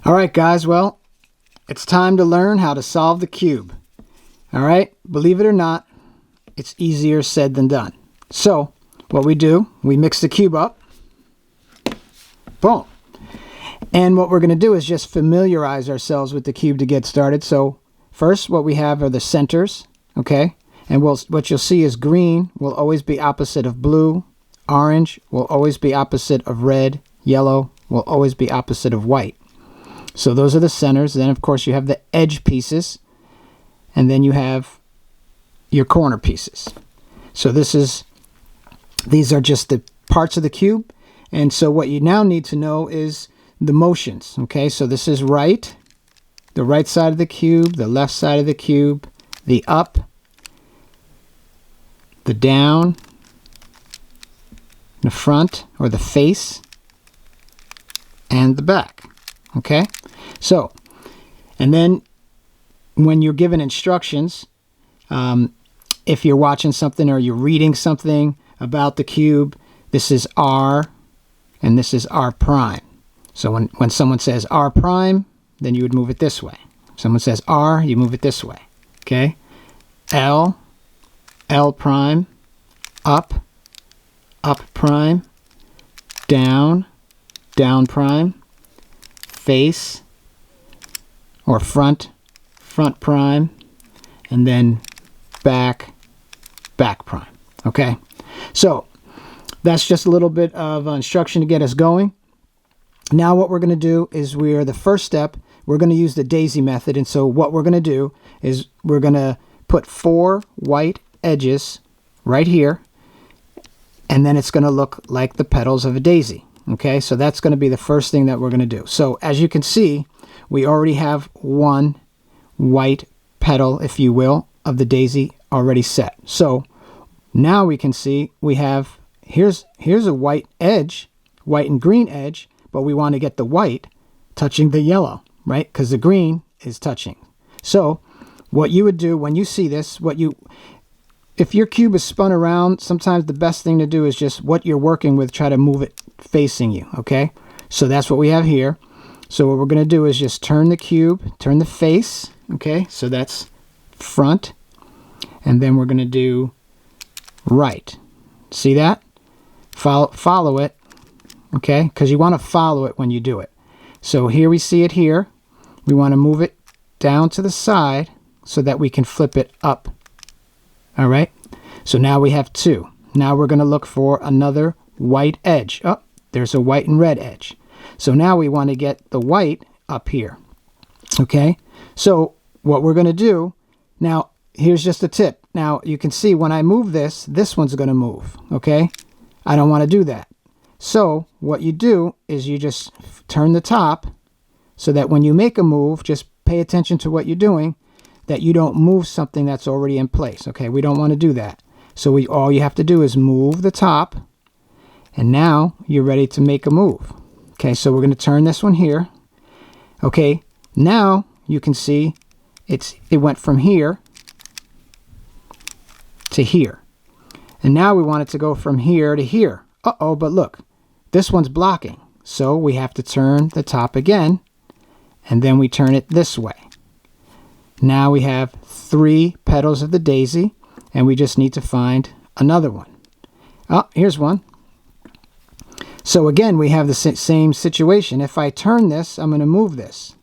Alright guys, well, it's time to learn how to solve the cube. Alright, believe it or not, it's easier said than done. So, what we do, we mix the cube up. Boom. And what we're going to do is just familiarize ourselves with the cube to get started. So, first what we have are the centers, okay? And what you'll see is green will always be opposite of blue, orange will always be opposite of red, yellow will always be opposite of white. So those are the centers. Then of course you have the edge pieces, and then you have your corner pieces. So these are just the parts of the cube. And so what you now need to know is the motions. Okay, so this is right, the right side of the cube, the left side of the cube, the up, the down, the front or the face, and the back. Okay, so, and then when you're given instructions, if you're watching something or you're reading something about the cube, this is R and this is R prime. So when someone says R prime, then you would move it this way. If someone says R, you move it this way. Okay, L, L prime, up, up prime, down, down prime, face or front, front prime, and then back, back prime. Okay, so that's just a little bit of instruction to get us going. Now what we're going to do is the first step, we're going to use the daisy method. And so what we're going to do is we're going to put 4 white edges right here, and then it's going to look like the petals of a daisy. Okay, so that's going to be the first thing that we're going to do. So as you can see, we already have one white petal, if you will, of the daisy already set. So now we can see we have, here's a white edge, white and green edge, but we want to get the white touching the yellow, right? Because the green is touching. So what you would do when you see this, if your cube is spun around, sometimes the best thing to do is just what you're working with, try to move it facing you, okay? So that's what we have here. So what we're going to do is just turn the cube, turn the face, okay? So that's front, and then we're going to do right. See that? Follow it, okay? Because you want to follow it when you do it. So here we see it here. We want to move it down to the side so that we can flip it up. All right, so now we have 2. Now we're going to look for another white edge. Oh, there's a white and red edge. So now we want to get the white up here. Okay, so what we're going to do, now here's just a tip. Now you can see when I move this one's going to move. Okay, I don't want to do that. So what you do is you just turn the top so that when you make a move, just pay attention to what you're doing, that you don't move something that's already in place. Okay, we don't want to do that. So all you have to do is move the top, and now you're ready to make a move. Okay, so we're going to turn this one here. Okay, now you can see it went from here to here. And now we want it to go from here to here. Uh-oh, but look, this one's blocking. So we have to turn the top again, and then we turn it this way. Now we have 3 petals of the daisy, and we just need to find another one. Oh, here's one. So again, we have the same situation. If I turn this, I'm going to move this.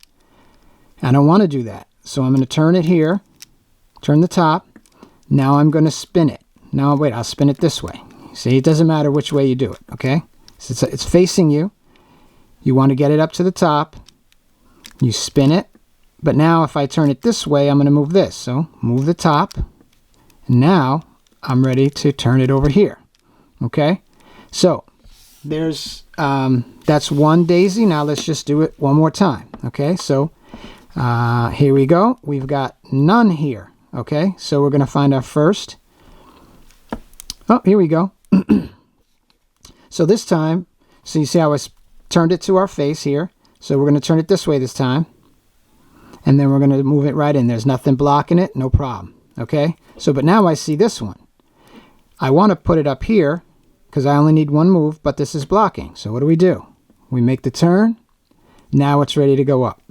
I don't want to do that. So I'm going to turn it here, turn the top. Now I'm going to spin it. Now, wait, I'll spin it this way. See, it doesn't matter which way you do it, okay? So it's facing you. You want to get it up to the top. You spin it. But now if I turn it this way, I'm going to move this. So move the top. And now I'm ready to turn it over here. Okay? So that's one daisy. Now let's just do it one more time. Okay? So here we go. We've got none here. Okay? So we're going to find our first. Oh, here we go. So this time, so you see how I turned it to our face here. So we're going to turn it this way this time. And then we're going to move it right in. There's nothing blocking it, no problem. Okay? So, but now I see this one. I want to put it up here because I only need one move, but this is blocking. So what do? We make the turn. Now it's ready to go up.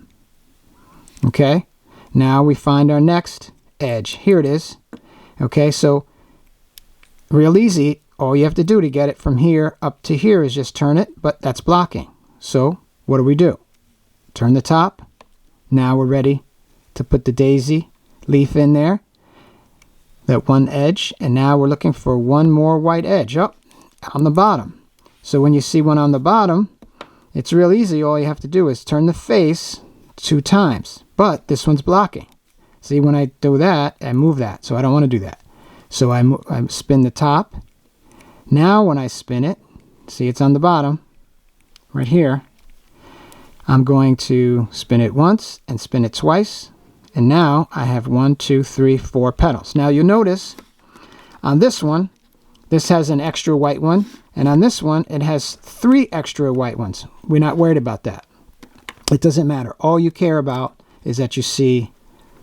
Okay, now we find our next edge. Here it is. Okay, so real easy. All you have to do to get it from here up to here is just turn it, but that's blocking. So what do? Turn the top. Now we're ready to put the daisy leaf in there, that one edge, and now we're looking for one more white edge up on the bottom. So when you see one on the bottom, it's real easy. All you have to do is turn the face 2 times, but this one's blocking. See, when I do that, I move that, so I don't want to do that. So I spin the top. Now when I spin it, see, it's on the bottom right here. I'm going to spin it once and spin it twice, and now I have 1, 2, 3, 4 petals. Now you'll notice on this one, this has an extra white one, and on this one it has 3 extra white ones. We're not worried about that. It doesn't matter. All you care about is that you see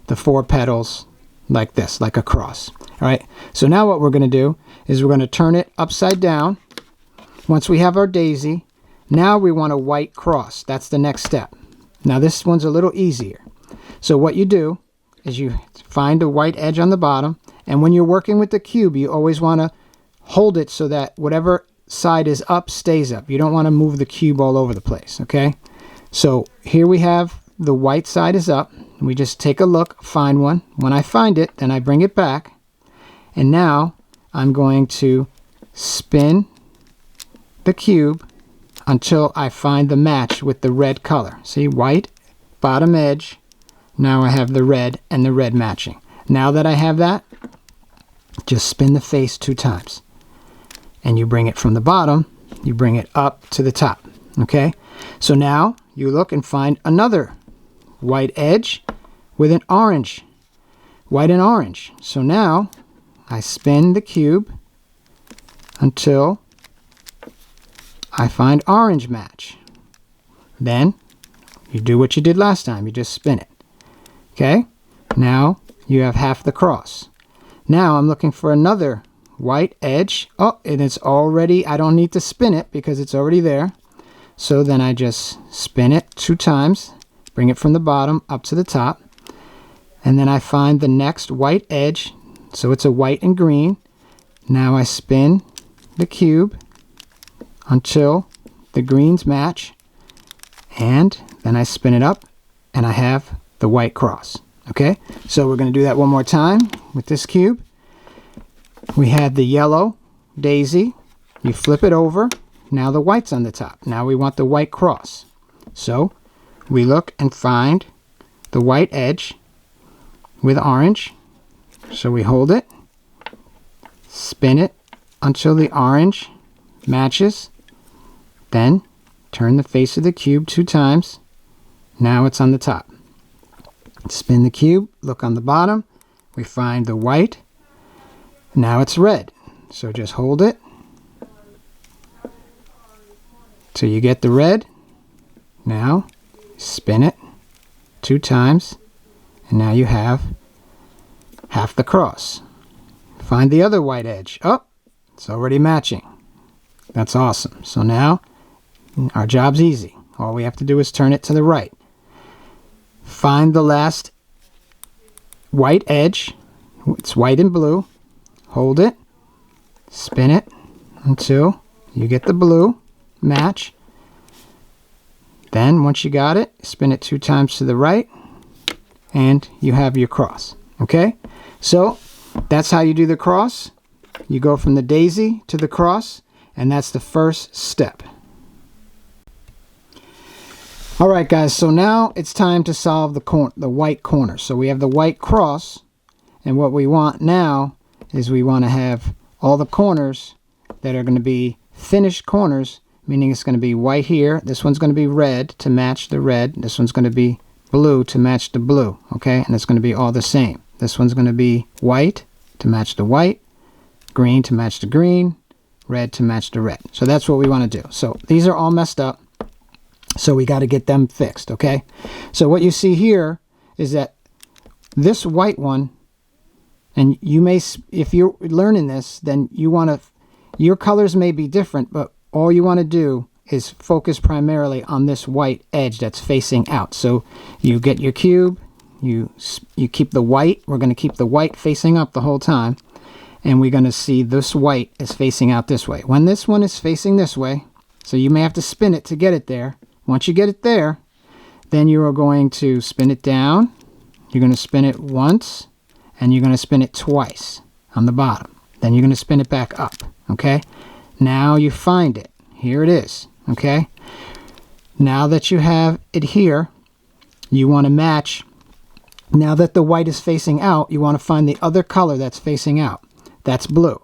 the 4 petals like this, like a cross. All right, so now what we're going to do is we're going to turn it upside down. Once we have our daisy, now we want a white cross. That's the next step. Now this one's a little easier. So what you do is you find a white edge on the bottom, and when you're working with the cube, you always want to hold it so that whatever side is up stays up. You don't want to move the cube all over the place, okay? So here we have the white side is up. We just take a look, find one. When I find it, then I bring it back, and now I'm going to spin the cube until I find the match with the red color. See, white, bottom edge. Now I have the red and the red matching. Now that I have that, just spin the face 2 times. And you bring it from the bottom, you bring it up to the top. Okay? So now you look and find another white edge with an orange. White and orange. So now I spin the cube until I find orange match. Then you do what you did last time. You just spin it. Okay? Now you have half the cross. Now I'm looking for another white edge. Oh, and it's already, I don't need to spin it because it's already there. So then I just spin it 2 times, bring it from the bottom up to the top, and then I find the next white edge. So it's a white and green. Now I spin the cube until the greens match, and then I spin it up and I have the white cross. Okay, so we're going to do that one more time with this cube. We had the yellow daisy. You flip it over. Now the white's on the top. Now we want the white cross. So we look and find the white edge with orange. So we hold it, spin it until the orange matches. Then turn the face of the cube 2 times. Now it's on the top. Spin the cube, look on the bottom. We find the white. Now it's red. So just hold it till you get the red. Now spin it 2 times, and now you have half the cross. Find the other white edge. Oh, it's already matching. That's awesome. So now our job's easy. All we have to do is turn it to the right. Find the last white edge. It's white and blue. Hold it, spin it until you get the blue match. Then once you got it, spin it 2 times to the right, and you have your cross. Okay, so that's how you do the cross. You go from the daisy to the cross, and that's the first step. All right, guys, so now it's time to solve the white corner. So we have the white cross, and what we want now is we want to have all the corners that are going to be finished corners, meaning it's going to be white here. This one's going to be red to match the red. This one's going to be blue to match the blue, okay? And it's going to be all the same. This one's going to be white to match the white, green to match the green, red to match the red. So that's what we want to do. So these are all messed up, so we got to get them fixed, okay? So what you see here is that this white one, and you may, if you're learning this, then you want to, your colors may be different, but all you want to do is focused primarily on this white edge that's facing out. So you get your cube, you keep the white. We're going to keep the white facing up the whole time, and we're going to see this white is facing out this way. When this one is facing this way, so you may have to spin it to get it there. Once you get it there, then you are going to spin it down. You're going to spin it once, and you're going to spin it twice on the bottom. Then you're going to spin it back up, okay? Now you find it. Here it is, okay? Now that you have it here, you want to match. Now that the white is facing out, you want to find the other color that's facing out. That's blue.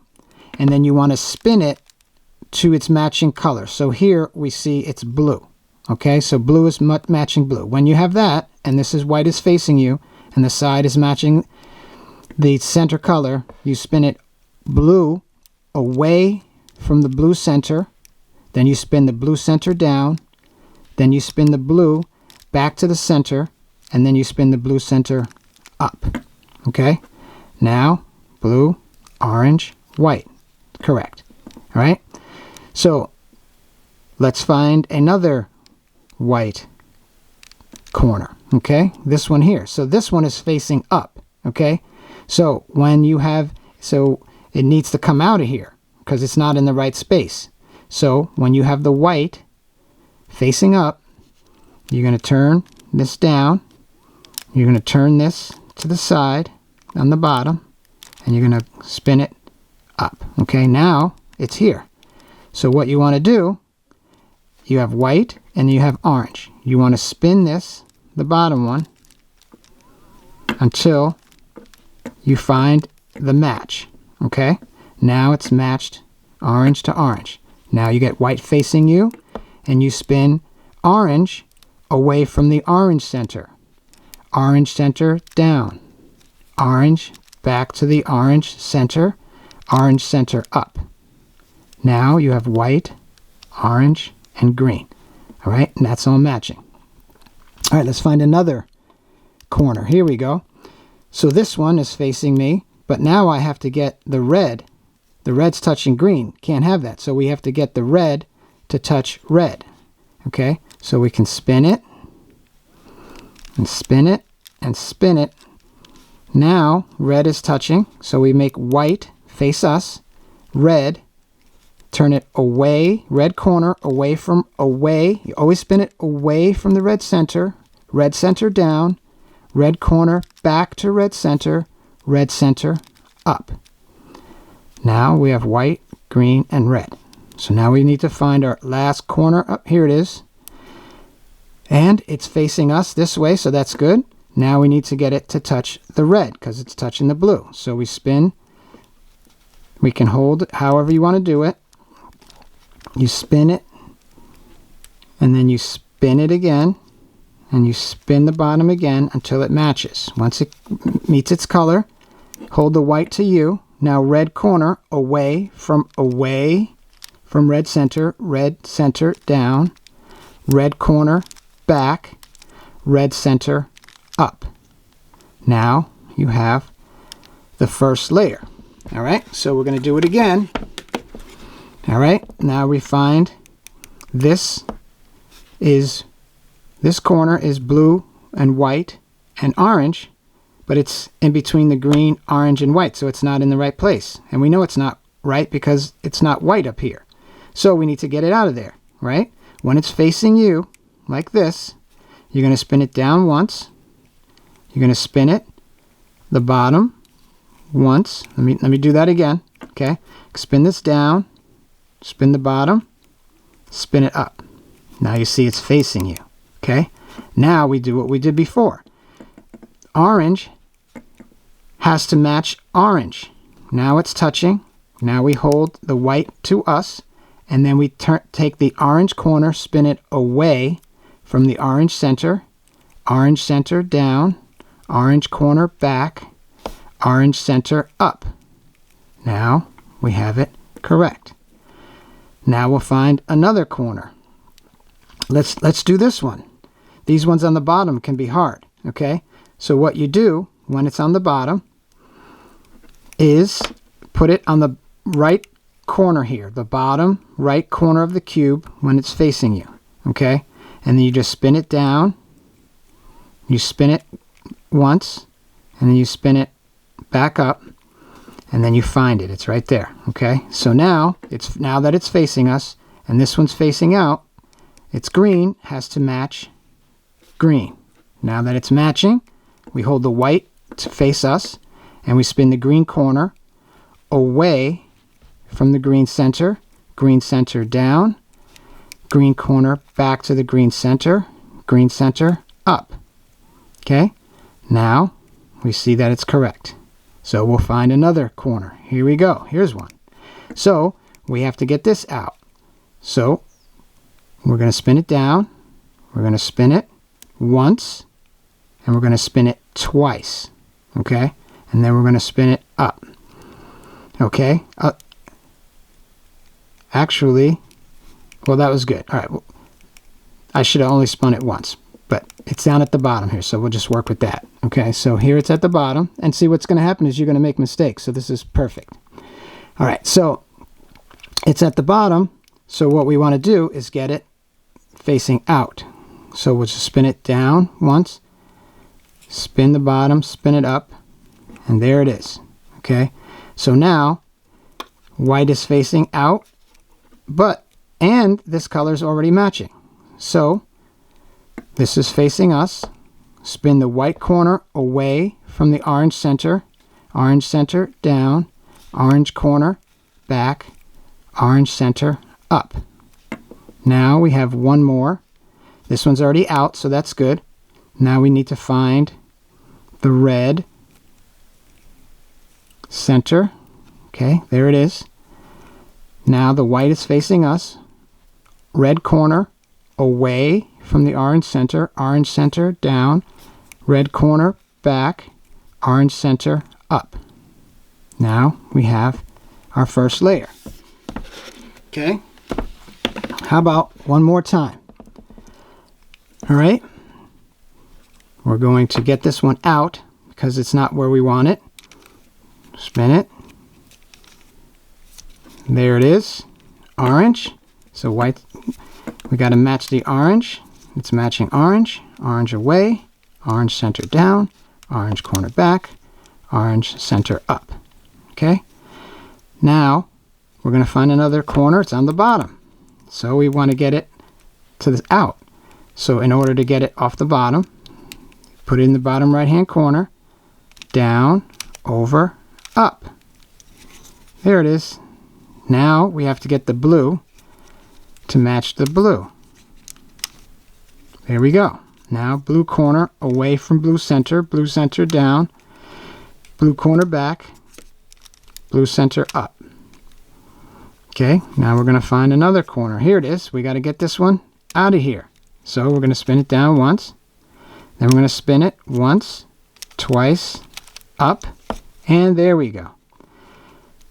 And then you want to spin it to its matching color. So here we see it's blue. Okay, so blue is matching blue. When you have that, and this is white is facing you, and the side is matching the center color, you spin it blue away from the blue center, then you spin the blue center down, then you spin the blue back to the center, and then you spin the blue center up. Okay, now blue, orange, white. Correct. All right, so let's find another white corner. Okay, this one here. So this one is facing up. Okay, so when you have, so it needs to come out of here because it's not in the right space. So when you have the white facing up, you're going to turn this down, you're going to turn this to the side on the bottom, and you're going to spin it up. Okay, now it's here. So what you want to do, you have white and you have orange. You want to spin this, the bottom one, until you find the match. Okay, now it's matched orange to orange. Now you get white facing you, and you spin orange away from the orange center. Orange center down. Orange back to the orange center up. Now you have white, orange, and green. All right, and that's all matching. All right, let's find another corner. Here we go. So this one is facing me, but now I have to get the red. The red's touching green. Can't have that. So we have to get the red to touch red. Okay, so we can spin it, and spin it, and spin it. Now red is touching, so we make white face us, red, turn it away, red corner away from away. You always spin it away from the red center down, red corner back to red center up. Now we have white, green, and red. So now we need to find our last corner up. Here it is. And it's facing us this way, so that's good. Now we need to get it to touch the red because it's touching the blue. So we spin. We can hold it however you want to do it. You spin it, and then you spin it again, and you spin the bottom again until it matches. Once it meets its color, hold the white to you. Now red corner away from red center down, red corner back, red center up. Now you have the first layer. All right, so we're going to do it again. All right, now we find this corner is blue and white and orange, but it's in between the green, orange, and white, so it's not in the right place. And we know it's not right because it's not white up here. So we need to get it out of there, right? When it's facing you, like this, you're going to spin it down once. You're going to spin it the bottom once. Let me do that again, okay? Spin this down, spin the bottom, spin it up. Now you see it's facing you, okay? Now we do what we did before. Orange has to match orange. Now it's touching. Now we hold the white to us, and then we take the orange corner, spin it away from the orange center down, orange corner back, orange center up. Now we have it correct. Now we'll find another corner. Let's do this one. These ones on the bottom can be hard, okay? So what you do when it's on the bottom is put it on the right corner here, the bottom right corner of the cube when it's facing you, okay? And then you just spin it down. You spin it once, and then you spin it back up, and then you find it. It's right there, okay? So now that it's facing us, and this one's facing out, it's green, has to match green. Now that it's matching, we hold the white to face us, and we spin the green corner away from the green center down, green corner back to the green center up. Okay, now we see that it's correct. So we'll find another corner. Here we go. Here's one. So we have to get this out. So we're going to spin it down. We're going to spin it once, and we're going to spin it twice. Okay, and then we're going to spin it up. Okay, actually, well, that was good. All right, well, I should have only spun it once, but it's down at the bottom here, so we'll just work with that. Okay, so here it's at the bottom, and see what's going to happen is you're going to make mistakes, so this is perfect. All right, so it's at the bottom, so what we want to do is get it facing out. So we'll just spin it down once, spin the bottom, spin it up, and there it is. Okay, so now white is facing out, and this color is already matching. So this is facing us. Spin the white corner away from the orange center down, orange corner back, orange center up. Now we have one more. This one's already out, so that's good. Now we need to find the red center. Okay, there it is. Now the white is facing us. Red corner away from the orange center down, red corner back, orange center up. Now we have our first layer. Okay, how about one more time? All right, we're going to get this one out because it's not where we want it. Spin it. There it is, orange. So white, we got to match the orange. It's matching orange, orange away, orange center down, orange corner back, orange center up. Okay, now we're going to find another corner. It's on the bottom, so we want to get it to the out. So in order to get it off the bottom, put it in the bottom right hand corner, down, over, up. There it is. Now we have to get the blue to match the blue. There we go. Now blue corner away from blue center down, blue corner back, blue center up. Okay, now we're going to find another corner. Here it is. We got to get this one out of here. So we're going to spin it down once, then we're going to spin it once, twice, up, and there we go.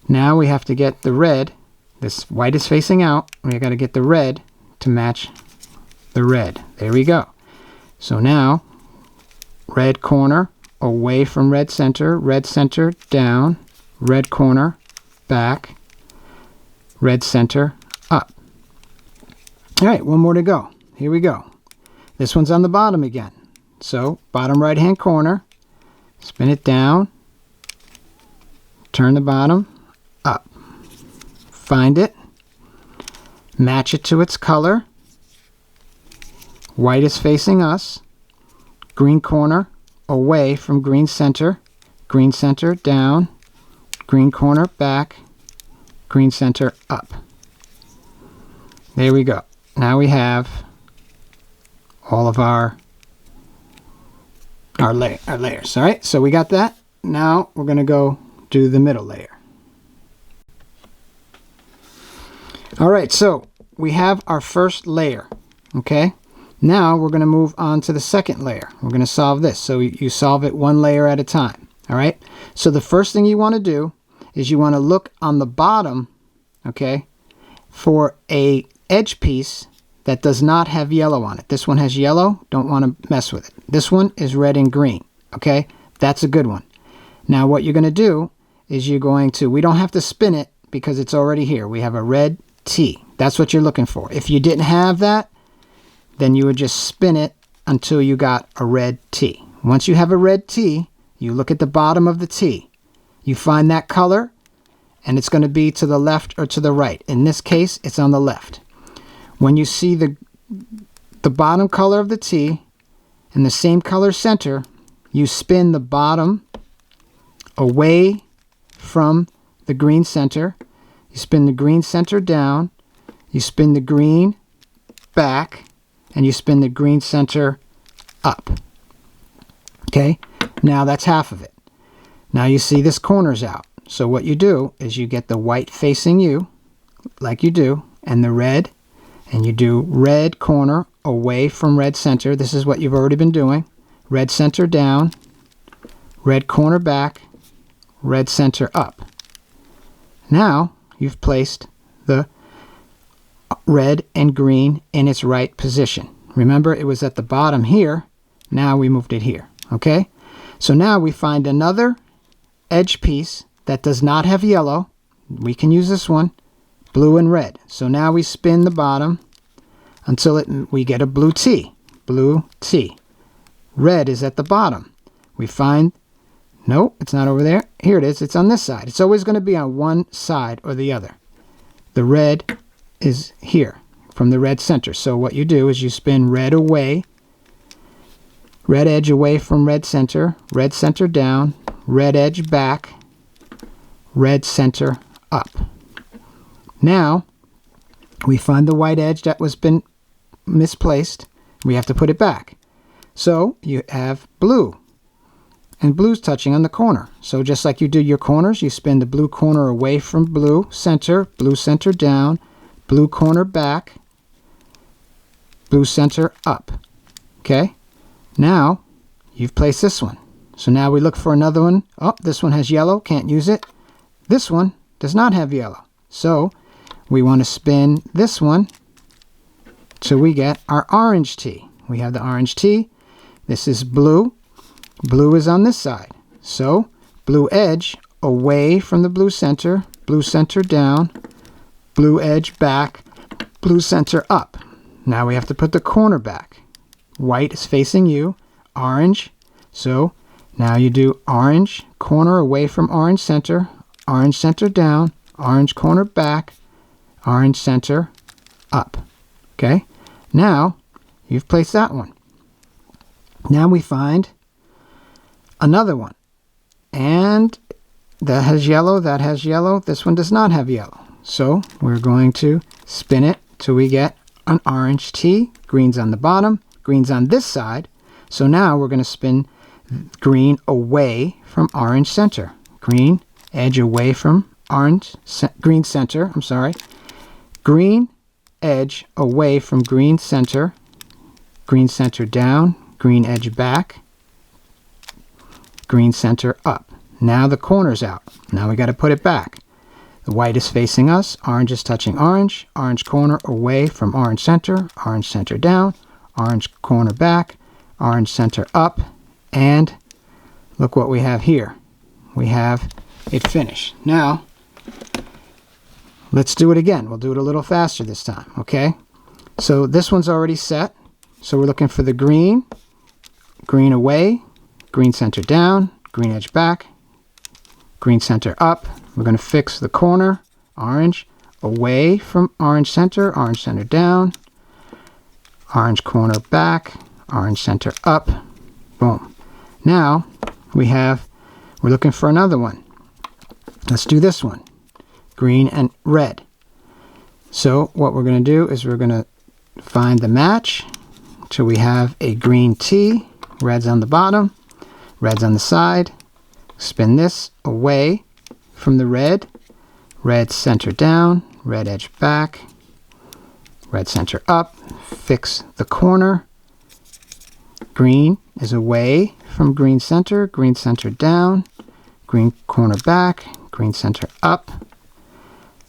Now we have to get the red. This white is facing out. We got to get the red to match the red. There we go. So now, red corner away from red center down, red corner back, red center up. All right, one more to go. Here we go. This one's on the bottom again. So bottom right hand corner, spin it down, turn the bottom up. Find it, match it to its color. White is facing us. Green corner away from green center down, green corner back, green center up. There we go. Now we have all of our layers. All right, so we got that. Now we're going to go do the middle layer. All right, so we have our first layer. Okay, now we're going to move on to the second layer. We're going to solve this. So you solve it one layer at a time. All right, so the first thing you want to do is you want to look on the bottom, okay, for a edge piece that does not have yellow on it. This one has yellow, don't want to mess with it. This one is red and green, okay? That's a good one. Now what you're going to do is you're going to, we don't have to spin it because it's already here. We have a red T. That's what you're looking for. If you didn't have that, then you would just spin it until you got a red T. Once you have a red T, you look at the bottom of the T. You find that color, and it's going to be to the left or to the right. In this case, it's on the left. When you see the bottom color of the T and the same color center, you spin the bottom away from the green center. You spin the green center down. You spin the green back, and you spin the green center up. Okay, now that's half of it. Now you see this corner's out. So what you do is you get the white facing you, like you do, and the red, and you do red corner away from red center. This is what you've already been doing. Red center down, red corner back, red center up. Now you've placed the red and green in its right position. Remember, it was at the bottom here. Now we moved it here. Okay? So now we find another edge piece that does not have yellow. We can use this one, blue and red. So now we spin the bottom until we get a blue T. Blue T. Red is at the bottom. We find, no, it's not over there. Here it is. It's on this side. It's always going to be on one side or the other. The red is here from the red center. So what you do is you spin red away, red edge away from red center down, red edge back, red center up. Now we find the white edge that was been misplaced. We have to put it back. So you have blue, and blue's touching on the corner. So just like you do your corners, you spin the blue corner away from blue center down, blue corner back, blue center up. Okay? Now you've placed this one. So now we look for another one. Oh, this one has yellow, can't use it. This one does not have yellow. So we want to spin this one till we get our orange T. We have the orange T. This is blue. Blue is on this side. So blue edge away from the blue center down, blue edge back, blue center up. Now we have to put the corner back. White is facing you, orange. So now you do orange corner away from orange center down, orange corner back, orange center up. Okay? Now you've placed that one. Now we find another one. And that has yellow, that has yellow. This one does not have yellow. So we're going to spin it till we get an orange T. Green's on the bottom, green's on this side. So now we're going to spin green away from orange center. Green edge away from green center, I'm sorry. Green edge away from green center down, green edge back, green center up. Now the corner's out. Now we got to put it back. The white is facing us, orange is touching orange, orange corner away from orange center down, orange corner back, orange center up, and look what we have here. We have it finished. Now, let's do it again. We'll do it a little faster this time, okay? So this one's already set. So we're looking for the green, green away, green center down, green edge back, green center up. We're going to fix the corner, orange away from orange center down, orange corner back, orange center up. Boom. Now we're looking for another one. Let's do this one, green and red. So what we're going to do is we're going to find the match till we have a green T. Red's on the bottom, red's on the side. Spin this away from the red, red center down, red edge back, red center up. Fix the corner. Green is away from green center down, green corner back, green center up.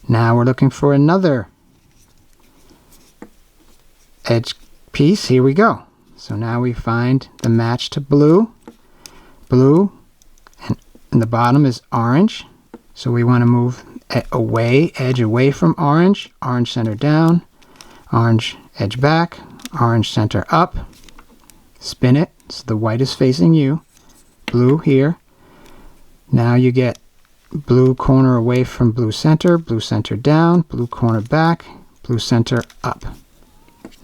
Now we're looking for another edge piece. Here we go. So now we find the match to blue. Blue, and the bottom is orange. So we want to move away, edge away from orange, orange center down, orange edge back, orange center up, spin it so the white is facing you, blue here. Now you get blue corner away from blue center down, blue corner back, blue center up.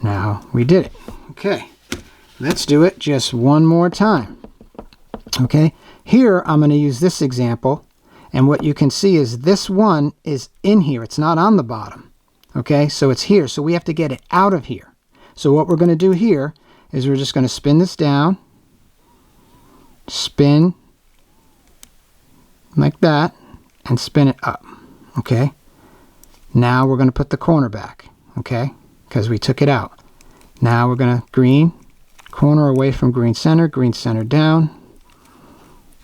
Now we did it. Okay, let's do it just one more time. Okay, here I'm going to use this example, and what you can see is this one is in here. It's not on the bottom. Okay, so it's here, so we have to get it out of here. So what we're going to do here is we're just going to spin this down, spin like that, and spin it up. Okay, now we're going to put the corner back, okay, because we took it out. Now we're going to green corner away from green center down,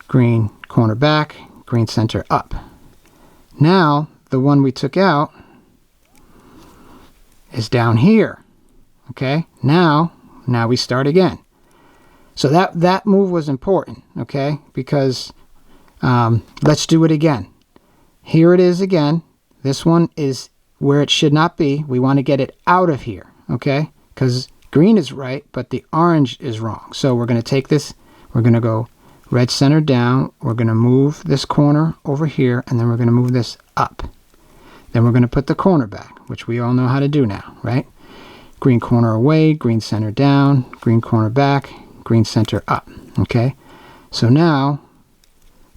green corner back, green center up. Now the one we took out is down here. Okay, now we start again. So that move was important, okay, because let's do it again. Here it is again. This one is where it should not be. We want to get it out of here, okay, because green is right, but the orange is wrong. So we're going to take this, we're going to go red center down, we're going to move this corner over here, and then we're going to move this up. Then we're going to put the corner back, which we all know how to do now, right? Green corner away, green center down, green corner back, green center up, okay? So now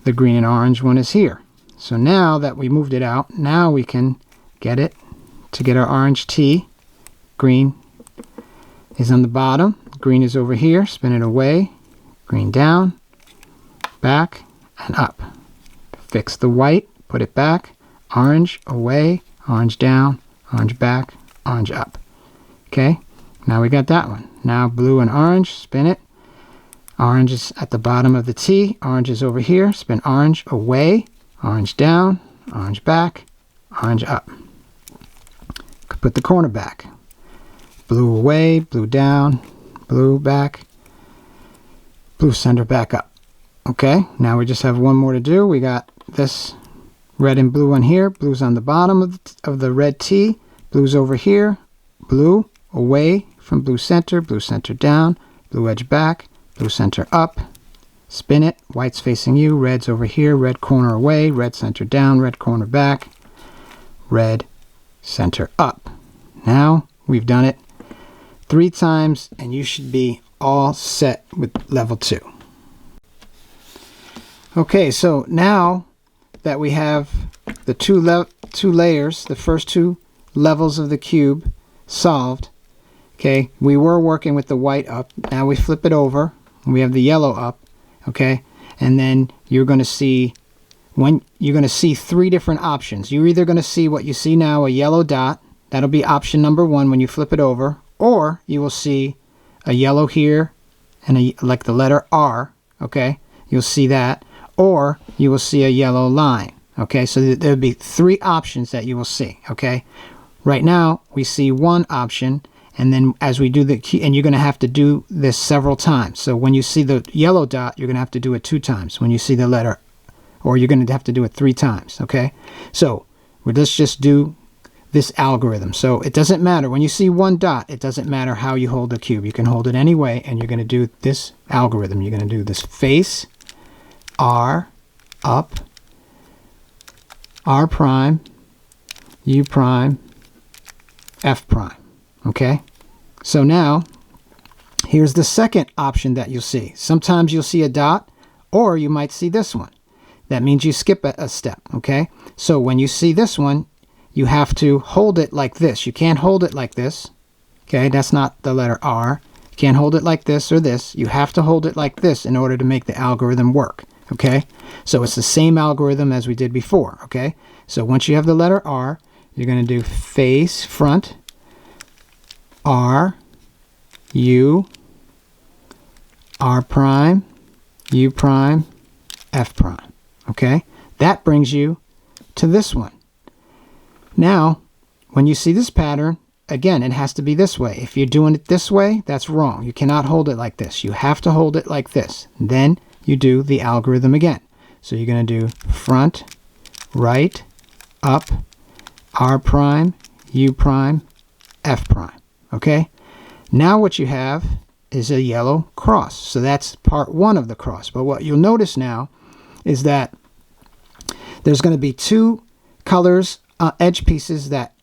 the green and orange one is here. So now that we moved it out, now we can get it to get our orange T. Green is on the bottom, green is over here, spin it away, green down, back, and up. Fix the white, put it back, orange away, orange down, orange back, orange up. Okay, now we got that one. Now blue and orange, spin it. Orange is at the bottom of the T, orange is over here, spin orange away, orange down, orange back, orange up. Put the corner back. Blue away, blue down, blue back, blue center back up. Okay, now we just have one more to do. We got this red and blue one here. Blue's on the bottom of the red T. Blue's over here. Blue away from blue center down, blue edge back, blue center up. Spin it. White's facing you. Red's over here. Red corner away. Red center down. Red corner back. Red center up. Now we've done it 3 times, and you should be all set with level 2. Okay, so now that we have the two layers, the first 2 levels of the cube solved, okay, we were working with the white up. Now we flip it over, and we have the yellow up, okay, and then you're going to see 3 different options. You're either going to see what you see now, a yellow dot. That'll be option number 1 when you flip it over, or you will see a yellow here and like the letter R, okay, you'll see that, or you will see a yellow line, okay, so there'll be 3 options that you will see, okay. Right now we see 1 option, and then as we do and you're going to have to do this several times. So when you see the yellow dot, you're going to have to do it 2 times. When you see the letter, or you're going to have to do it 3 times, okay. So let's just do this algorithm. So it doesn't matter. When you see 1 dot, it doesn't matter how you hold the cube. You can hold it any way, and you're going to do this algorithm. You're going to do this face, R, up, R prime, U prime, F prime. Okay? So now, here's the second option that you'll see. Sometimes you'll see a dot, or you might see this one. That means you skip a step. Okay? So when you see this one, you have to hold it like this. You can't hold it like this. Okay? That's not the letter R. You can't hold it like this or this. You have to hold it like this in order to make the algorithm work. Okay, so it's the same algorithm as we did before. Okay, so once you have the letter R, you're going to do face front, R, U, R prime, U prime, F prime. Okay, that brings you to this one. Now, when you see this pattern, again, it has to be this way. If you're doing it this way, that's wrong. You cannot hold it like this. You have to hold it like this. Then you do the algorithm again. So you're going to do front, right, up, R prime, U prime, F prime. Okay? Now what you have is a yellow cross. So that's part one of the cross. But what you'll notice now is that there's going to be two colors, edge pieces that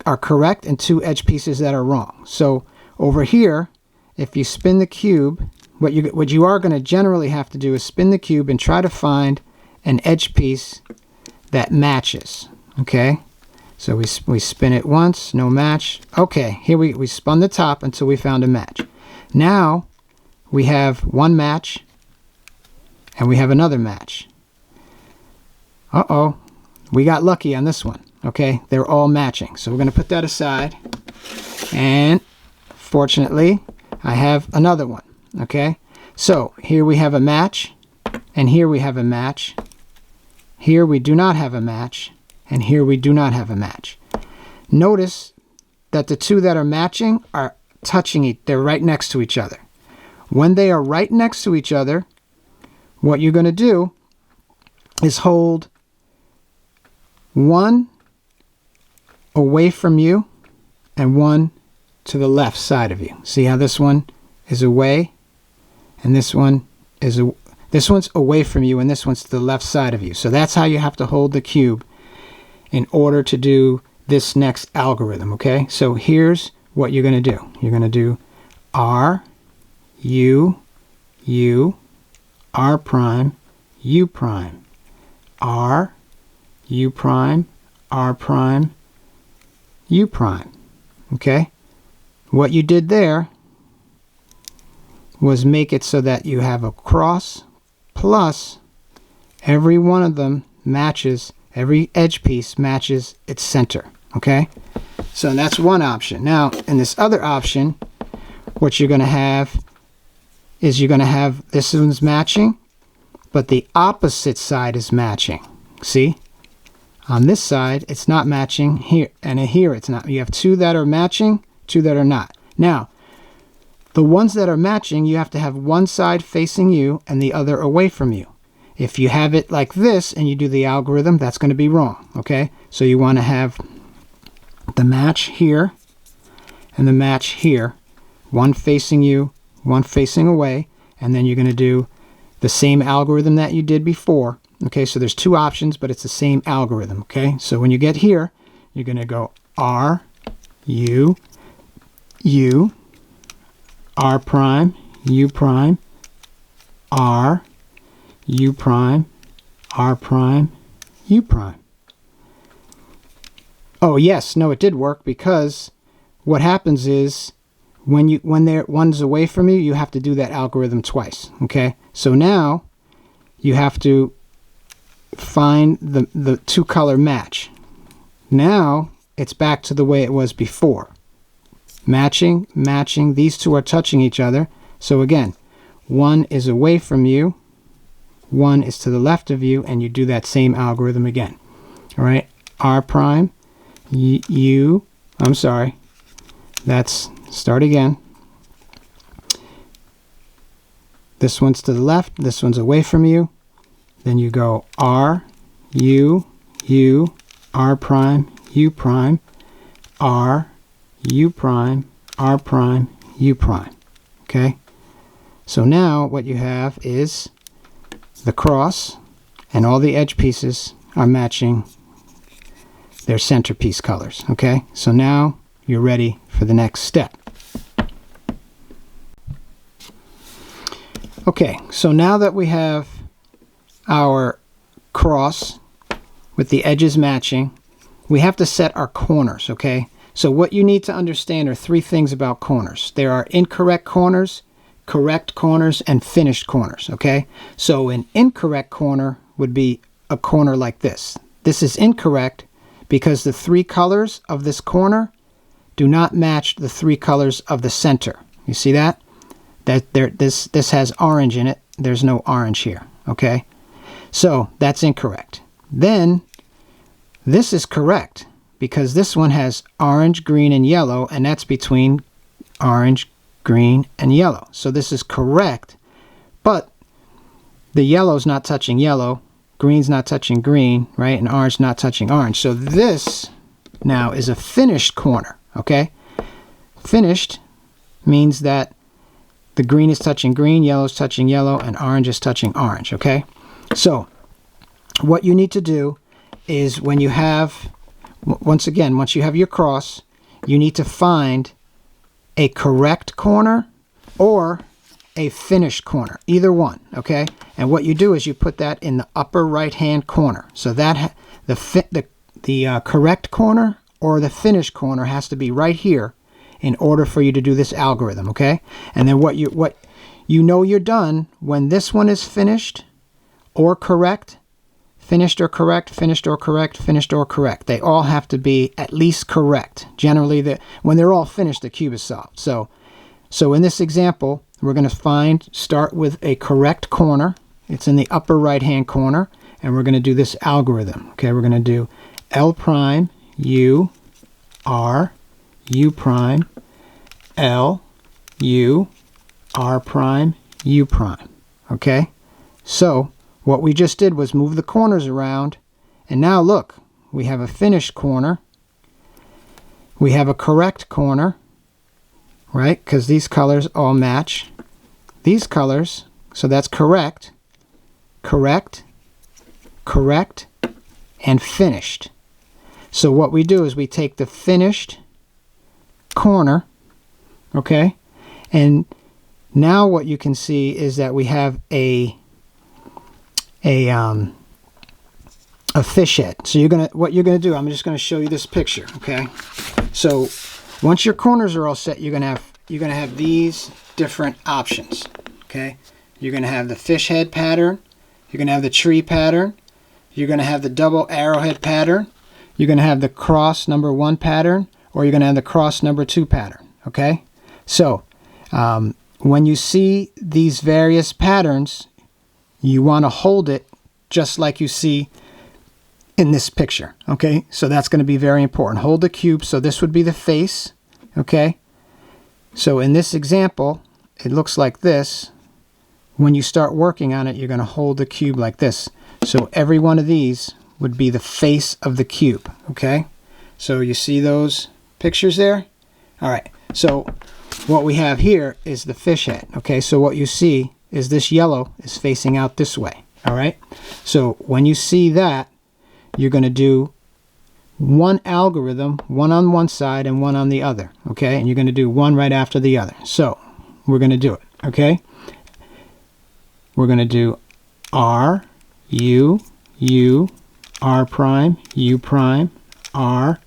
are correct and two edge pieces that are wrong. So over here, if you spin the cube, what you are going to generally have to do is spin the cube and try to find an edge piece that matches. Okay? So we spin it once, no match. Okay, here we spun the top until we found a match. Now we have one match and we have another match. Uh-oh, we got lucky on this one. Okay, they're all matching. So we're going to put that aside. And fortunately, I have another one. Okay, so here we have a match, and here we have a match. Here we do not have a match, and here we do not have a match. Notice that the two that are matching are touching they're right next to each other. When they are right next to each other, what you're going to do is hold one away from you and one to the left side of you. See how this one is away and this one is this one's away from you and this one's to the left side of you. So that's how you have to hold the cube in order to do this next algorithm. Okay, so here's what you're going to do. You're going to do R, U, U, R prime, U prime, R, U prime, R prime, U prime. Okay? What you did there was make it so that you have a cross plus every one of them matches, every edge piece matches its center. Okay? So that's one option. Now, in this other option, what you're going to have is you're going to have this one's matching, but the opposite side is matching. See? On this side, it's not matching here, and here it's not. You have two that are matching, two that are not. Now, the ones that are matching, you have to have one side facing you and the other away from you. If you have it like this and you do the algorithm, that's going to be wrong. Okay? So you want to have the match here and the match here, one facing you, one facing away, and then you're going to do the same algorithm that you did before. Okay, so there's two options, but it's the same algorithm. Okay, so when you get here, you're going to go R, U, U, R prime, U prime, R, U prime, R prime, U prime. Oh yes, no, it did work, because what happens is when one's away from you, you have to do that algorithm twice. Okay, so now you have to find the two color match. Now it's back to the way it was before. Matching, matching, these two are touching each other. So again, one is away from you, one is to the left of you, and you do that same algorithm again. All right, R prime, U, I'm sorry, that's, start again. This one's to the left, this one's away from you. Then you go R, U, U, R prime, U prime, R, U prime, R prime, U prime. Okay? So now what you have is the cross, and all the edge pieces are matching their centerpiece colors. Okay? So now you're ready for the next step. Okay, so now that we have our cross with the edges matching, we have to set our corners. Okay, so what you need to understand are three things about corners. There are incorrect corners, correct corners, and finished corners. Okay, so an incorrect corner would be a corner like this. This is incorrect because the three colors of this corner do not match the three colors of the center. You see that? This has orange in it. There's no orange here. Okay, so that's incorrect. Then this is correct because this one has orange, green, and yellow, and that's between orange, green, and yellow. So this is correct, but the yellow's not touching yellow, green's not touching green, right? And orange not touching orange. So this now is a finished corner, okay? Finished means that the green is touching green, yellow is touching yellow, and orange is touching orange, okay? So what you need to do is when you have, once you have your cross, you need to find a correct corner or a finished corner, either one, okay? And what you do is you put that in the upper right hand corner. So that the correct corner or the finished corner has to be right here in order for you to do this algorithm, okay? And then what you know you're done when this one is finished or correct, finished or correct, finished or correct, finished or correct. They all have to be at least correct. Generally, when they're all finished, the cube is solved. So in this example, we're going to start with a correct corner. It's in the upper right-hand corner, and we're going to do this algorithm. Okay, we're going to do L prime, U, R, U prime, L, U, R prime, U prime. Okay, so what we just did was move the corners around, and now look, we have a finished corner. We have a correct corner, right? Because these colors all match these colors, so that's correct, correct, correct, and finished. So what we do is we take the finished corner, okay, and now what you can see is that we have a fish head. So what you're gonna do, I'm just gonna show you this picture, okay? So once your corners are all set, you're gonna have these different options, okay? You're gonna have the fish head pattern, you're gonna have the tree pattern, you're gonna have the double arrowhead pattern, you're gonna have the cross number 1 pattern, or you're gonna have the cross number 2 pattern, okay? So when you see these various patterns, you want to hold it just like you see in this picture, okay? So that's going to be very important. Hold the cube. So this would be the face, okay? So in this example, it looks like this. When you start working on it, you're going to hold the cube like this. So every one of these would be the face of the cube, okay? So you see those pictures there? All right. So what we have here is the fish head, okay? So what you see is this yellow is facing out this way, all right? So when you see that, you're going to do one algorithm, one on one side and one on the other, okay? And you're going to do one right after the other. So we're going to do it, okay? We're going to do R, U, U, R prime, U prime, R,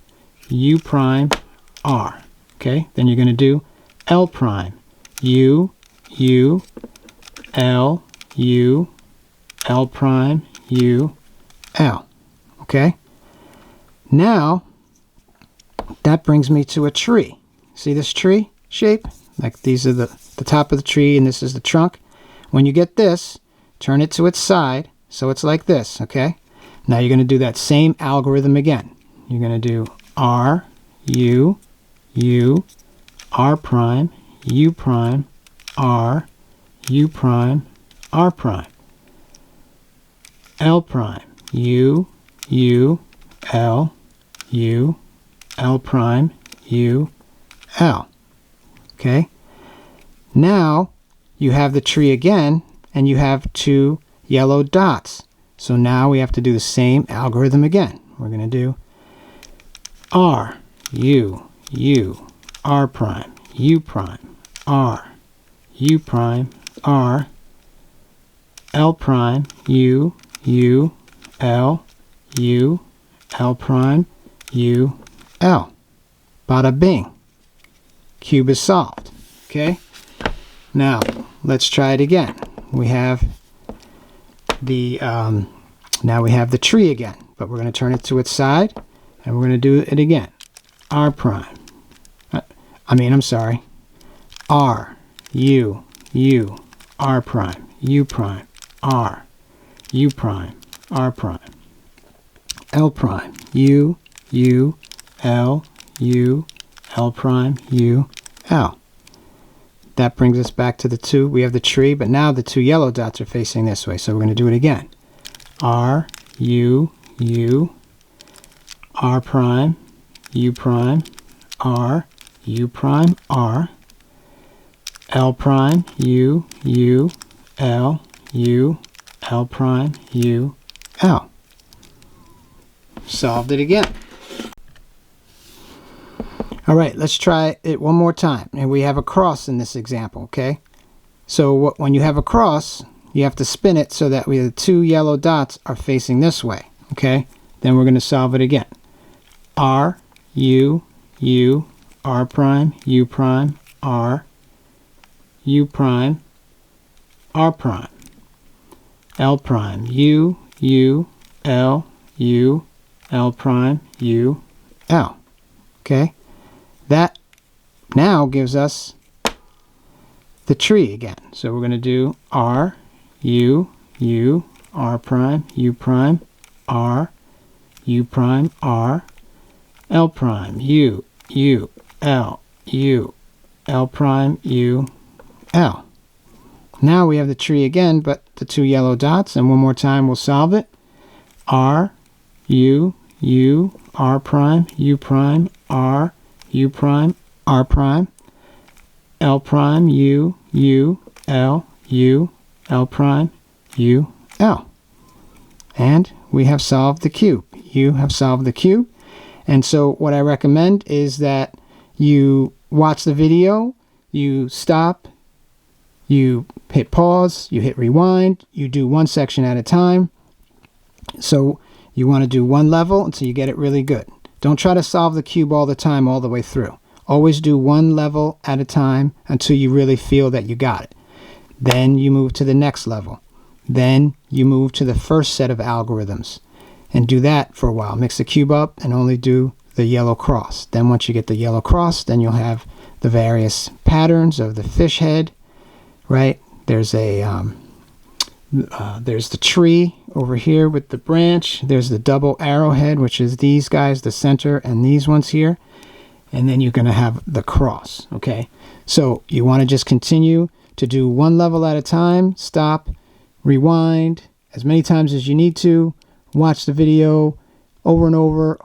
U prime, R, okay? Then you're going to do L prime, U, U, L, U, L prime, U, L. Okay? Now, that brings me to a tree. See this tree shape? Like these are the top of the tree and this is the trunk. When you get this, turn it to its side so it's like this, okay? Now you're going to do that same algorithm again. You're going to do R, U, U, R prime, U prime, R, U prime, R prime, L prime, U, U, L, U, L prime, U, L. Okay? Now you have the tree again and you have 2 yellow dots. So now we have to do the same algorithm again. We're going to do R, U, U, R prime, U prime, R, U prime, R, L prime, U, U, L, U, L prime, U, L. Bada bing. Cube is solved. Okay? Now, let's try it again. We have the now we have the tree again, but we're going to turn it to its side and we're going to do it again. R prime. I'm sorry. R, U, U, R prime, U prime, R, U prime, R prime, L prime, U, U, L, U, L prime, U, L. That brings us back to the 2. We have the tree, but now the 2 yellow dots are facing this way, so we're going to do it again. R, U, U, R prime, U prime, R, U prime, R, L prime, U, U, L, U, L prime, U, L. Solved it again. All right, let's try it one more time. And we have a cross in this example, okay? So when you have a cross, you have to spin it so that the two yellow dots are facing this way, okay? Then we're going to solve it again. R, U, U, R prime, U prime, R, U prime, R prime, L prime, U, U, L, U, L prime, U, L. Okay? That now gives us the tree again. So we're going to do R, U, U, R prime, U prime, R, U prime, R, L prime, U, U, L, U, L prime, U, L. Now we have the tree again, but the two yellow dots, and one more time we'll solve it. R, U, U, R prime, U prime, R, U prime, R prime, L prime, U, U, L, U, L prime, U, L. And we have solved the cube. You have solved the cube. And so what I recommend is that you watch the video, you stop, you hit pause, you hit rewind, you do one section at a time. So you want to do one level until you get it really good. Don't try to solve the cube all the time, all the way through. Always do one level at a time until you really feel that you got it. Then you move to the next level. Then you move to the first set of algorithms. And do that for a while. Mix the cube up and only do the yellow cross. Then once you get the yellow cross, then you'll have the various patterns of the fish head, right? There's there's the tree over here with the branch. There's the double arrowhead, which is these guys, the center, and these ones here. And then you're going to have the cross, okay? So you want to just continue to do one level at a time, stop, rewind as many times as you need to, watch the video over and over.